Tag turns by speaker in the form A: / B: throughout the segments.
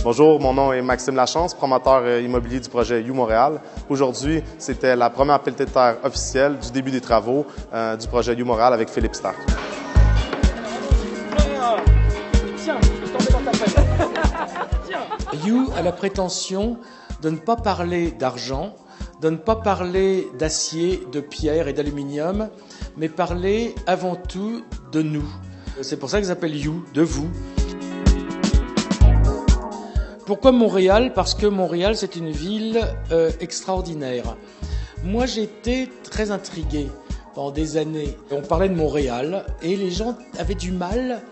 A: Bonjour, mon nom est Maxime Lachance, promoteur immobilier du projet You Montréal. Aujourd'hui, c'était la première pelletée de terre officielle du début des travaux du projet You Montréal avec Philippe Stark.
B: Tiens, je vais tomber dans ta pelle.
C: You a la prétention de ne pas parler d'argent, de ne pas parler d'acier, de pierre et d'aluminium, mais parler avant tout de nous. C'est pour ça qu'ils s'appellent You, de vous. Pourquoi Montréal? Parce que Montréal, c'est une ville extraordinaire. Moi, j'étais très intrigué pendant des années. On parlait de Montréal et les gens avaient du mal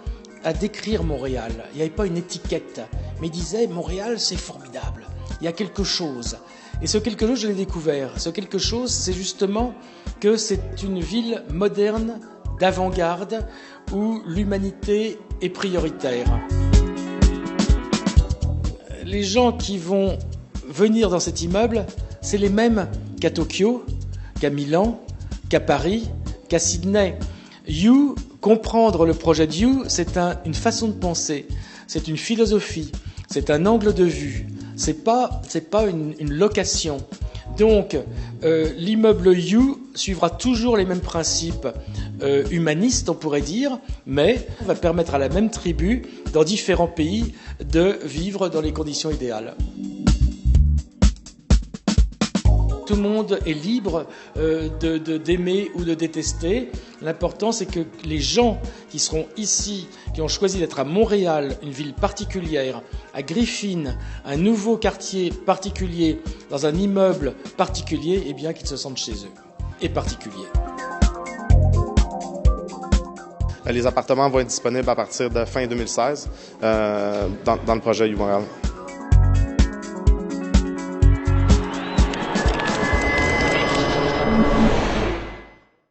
C: à décrire Montréal. Il n'y avait pas une étiquette, mais ils disaient Montréal, c'est formidable. Il y a quelque chose. Et ce quelque chose, je l'ai découvert. Ce quelque chose, c'est justement que c'est une ville moderne, d'avant-garde, où l'humanité est prioritaire. Les gens qui vont venir dans cet immeuble, c'est les mêmes qu'à Tokyo, qu'à Milan, qu'à Paris, qu'à Sydney. You, comprendre le projet de You, c'est une façon de penser, c'est une philosophie, c'est un angle de vue, c'est pas une location. Donc, l'immeuble You suivra toujours les mêmes principes humanistes, on pourrait dire, mais va permettre à la même tribu, dans différents pays, de vivre dans les conditions idéales. Tout le monde est libre d'aimer ou de détester. L'important, c'est que les gens qui seront ici, qui ont choisi d'être à Montréal, une ville particulière, à Griffin, un nouveau quartier particulier, dans un immeuble particulier, eh bien, qu'ils se sentent chez eux et particuliers.
A: Les appartements vont être disponibles à partir de fin 2016 dans le projet You Montréal.